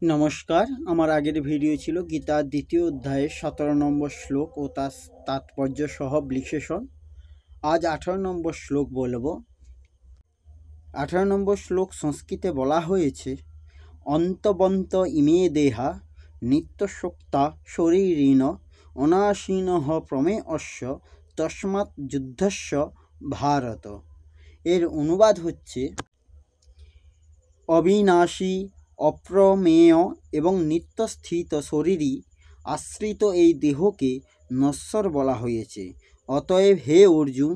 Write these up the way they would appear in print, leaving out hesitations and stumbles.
নমস্কার। আমার আগের ভিডিও ছিল গীতার দ্বিতীয় অধ্যায়ের 17 নম্বর শ্লোক ও তার তাৎপর্য সহ বিশ্লেষণ। আজ 18 নম্বর শ্লোক বলবো। 18 নম্বর শ্লোক সংস্কৃতে বলা হয়েছে, অন্তবন্ত ইমে দেহা নিত্যশোক্তা শরীরিণ অনাসীনঃ প্রমেয়স্য তস্মাৎ যুদ্ধস্য ভারত। এর অনুবাদ হচ্ছে, অবিনাশী, অপ্রমেয় এবং নিত্যস্থিত শরীরই আশ্রিত এই দেহকে নশ্বর বলা হয়েছে। অতএব হে অর্জুন,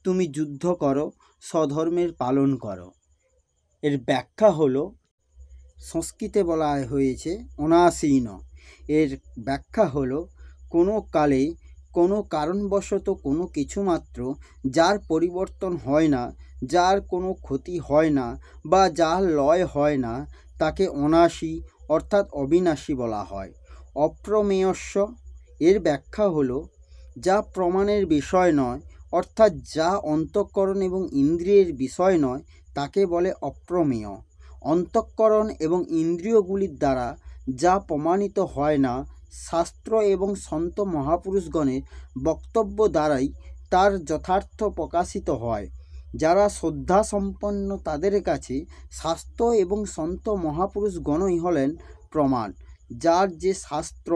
তুমি যুদ্ধ করো, স্বধর্মের পালন করো। এর ব্যাখ্যা হলো, সংস্কৃতে বলা হয়েছে অনাসীন। এর ব্যাখ্যা হলো, কোনো কালে কোনো কারণবশত কোনো কিছুমাত্র যার পরিবর্তন হয় না, যার কোনো ক্ষতি হয় না বা যার লয় হয় না, তাকে অনাশী অর্থাৎ অবিনাশী বলা হয়। অপ্রমেয়স্য এর ব্যাখ্যা হলো, যা প্রমাণের বিষয় নয় অর্থাৎ যা অন্তঃকরণ এবং ইন্দ্রিয়ের বিষয় নয়, তাকে বলে অপ্রমেয়। অন্তঃকরণ এবং ইন্দ্রিয়গুলির দ্বারা যা প্রমাণিত হয় না, শাস্ত্র এবং সন্ত মহাপুরুষগণের বক্তব্য দ্বারাই তার যথার্থ প্রকাশিত হয়। যারা শ্রদ্ধাসম্পন্ন তাদের কাছে শাস্ত্র এবং সন্ত মহাপুরুষগণই হলেন প্রমাণ। যার যে শাস্ত্র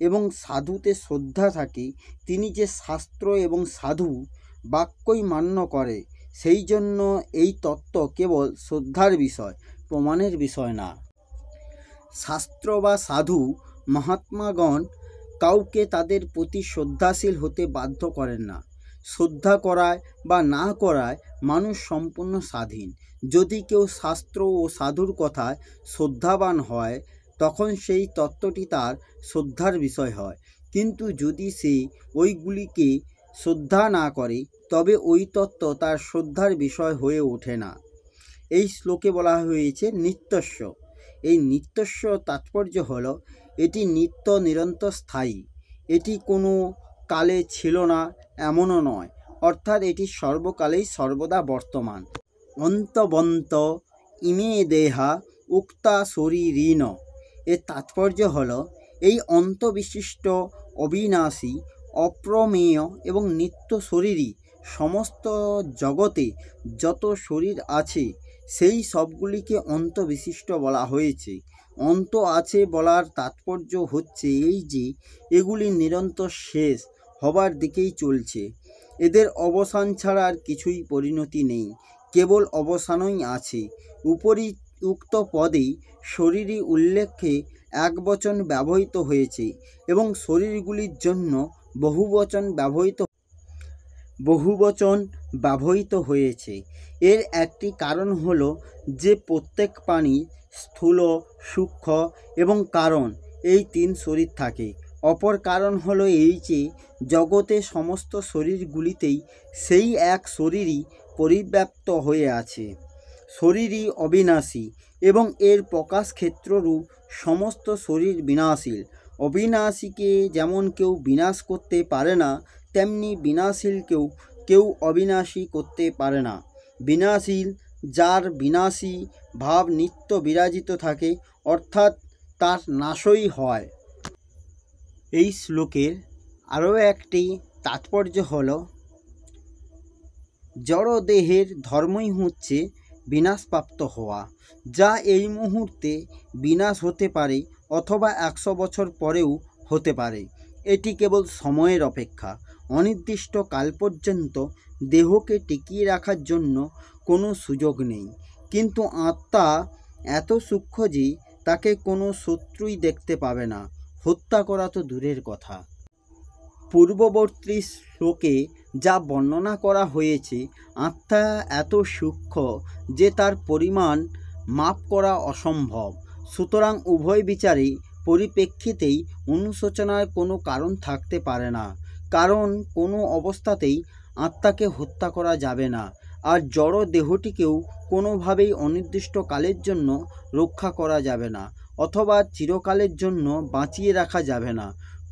এবং সাধুতে শ্রদ্ধা থাকে, তিনি যে শাস্ত্র এবং সাধু বাক্যই মান্য করে। সেই জন্য এই তত্ত্ব কেবল শ্রদ্ধার বিষয়, প্রমাণের বিষয় না। শাস্ত্র বা সাধু মহাত্মাগণ কাউকে তাদের প্রতি শ্রদ্ধাশীল হতে বাধ্য করেন না। শ্রদ্ধা করায় বা না করায় মানুষ সম্পূর্ণ স্বাধীন। যদি কেউ শাস্ত্র ও সাধুর কথায় শ্রদ্ধাবান হয়, তখন সেই তত্ত্বটি তার শ্রদ্ধার বিষয় হয়। কিন্তু যদি সে ওইগুলিকে শ্রদ্ধা না করে, তবে ওই তত্ত্ব তার শ্রদ্ধার বিষয় হয়ে ওঠে না। এই শ্লোকে বলা হয়েছে নিত্যস্য। এই নিত্যস্য তাৎপর্য হলো, এটি নিত্য নিরন্তর স্থায়ী। এটি কোনো কালে ছিল না এমনও নয়, অর্থাৎ এটি সর্বকালেই সর্বদা বর্তমান। অন্তবন্ত ইমে দেহা উক্তা শরীরিণ। এর তাৎপর্য হলো, এই অন্তবিশিষ্ট অবিনাশী, অপ্রমেয় এবং নিত্য শরীরই সমস্ত জগতে যত শরীর আছে সেই সবগুলিকে অন্তবিশিষ্ট বলা হয়েছে। অন্ত আছে বলার তাৎপর্য হচ্ছে এই যে এগুলি নিরন্তর শেষ হবার দিকেই চলছে। এদের অবসান ছাড়া আর কিছুই পরিণতি নেই, কেবল অবসানই আছে। উপরিউক্ত পদেই শরীরই উল্লেখে একবচন ব্যবহৃত হয়েছে এবং শরীরগুলির জন্য বহুবচন ব্যবহৃত হয়েছে। এর একটি কারণ হলো যে প্রত্যেক প্রাণী স্থূল, সূক্ষ্ম এবং কারণ এই তিন শরীর থাকে। অপর কারণ হলো এই যে জগতে সমস্ত শরীরগুলিতেই সেই এক শরীরই পরিব্যাপ্ত হয়ে আছে। শরীরই অবিনাশী এবং এর প্রকাশ ক্ষেত্ররূপ সমস্ত শরীর বিনাশীল। অবিনাশীকে যেমন কেউ বিনাশ করতে পারে না, তেমনি বিনাশীলকেও কেউ অবিনাশী করতে পারে না। বিনাশীল যার বিনাশী ভাব নিত্য বিরাজিত থাকে, অর্থাৎ তার নাশই হয়। এই শ্লোকের আরও একটি তাৎপর্য হল, জড়দেহের ধর্মই হচ্ছে বিনাশপ্রাপ্ত হওয়া, যা এই মুহূর্তে বিনাশ হতে পারে অথবা 100 বছর পরেও হতে পারে। এটি কেবল সময়ের অপেক্ষা। অনির্দিষ্ট কাল পর্যন্ত দেহকে টিকিয়ে রাখার জন্য কোনো সুযোগ নেই। কিন্তু আত্মা এত সূক্ষ্ম যে তাকে কোনো শত্রুই দেখতে পাবে না, হত্যা করা তো দূরের কথা। পূর্ববর্তী শ্লোকে যা বর্ণনা করা হয়েছে, আত্মা এত সূক্ষ্ম যে তার পরিমাণ মাপ করা অসম্ভব। সুতরাং উভয় বিচারে পরিপ্রেক্ষিতেই অনুশোচনার কোনো কারণ থাকতে পারে না, কারণ কোনো অবস্থাতেই আত্মাকে হত্যা করা যাবে না, আর জড় দেহটিকেও কোনোভাবেই অনির্দিষ্ট কালের জন্য রক্ষা করা যাবে না অথবা চিরকালের জন্য বাঁচিয়ে রাখা যাবে না।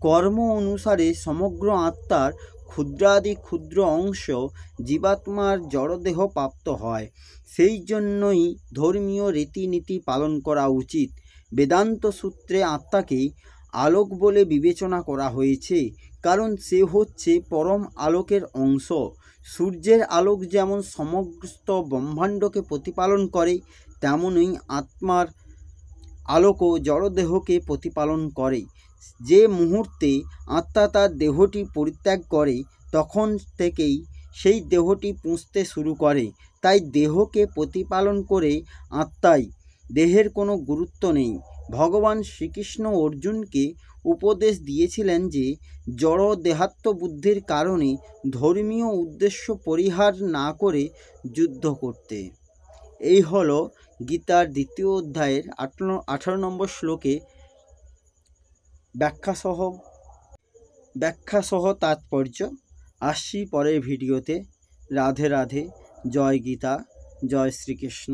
কর্ম অনুসারে সমগ্র আত্মার ক্ষুদ্রাদি ক্ষুদ্র অংশ জীবাত্মার জড়দেহ প্রাপ্ত হয়। সেই জন্যই ধর্মীয় রীতিনীতি পালন করা উচিত। বেদান্ত সূত্রে আত্মাকে আলোক বলে বিবেচনা করা হয়েছে, কারণ সে হচ্ছে পরম আলোকের অংশ। সূর্যের আলোক যেমন সমস্ত ব্রহ্মাণ্ডকে প্রতিপালন করে, তেমনই আত্মার আলোকও জড়দেহকে প্রতিপালন করে। যে মুহূর্তে আত্মা তার দেহটি পরিত্যাগ করে, তখন থেকেই সেই দেহটি পুঁজতে শুরু করে। তাই দেহকে প্রতিপালন করে আত্মাই, দেহের কোনো গুরুত্ব নেই। ভগবান শ্রীকৃষ্ণ অর্জুনকে উপদেশ দিয়েছিলেন যে জড় দেহাত্ম বুদ্ধির কারণে ধর্মীয় উদ্দেশ্য পরিহার না করে যুদ্ধ করতে। এই হলো গীতার 2য় অধ্যায়ের 18 নম্বর শ্লোকে ব্যাখ্যাসহ তাৎপর্য। আসছি পরের ভিডিওতে। রাধে রাধে। জয় গীতা, জয় শ্রীকৃষ্ণ।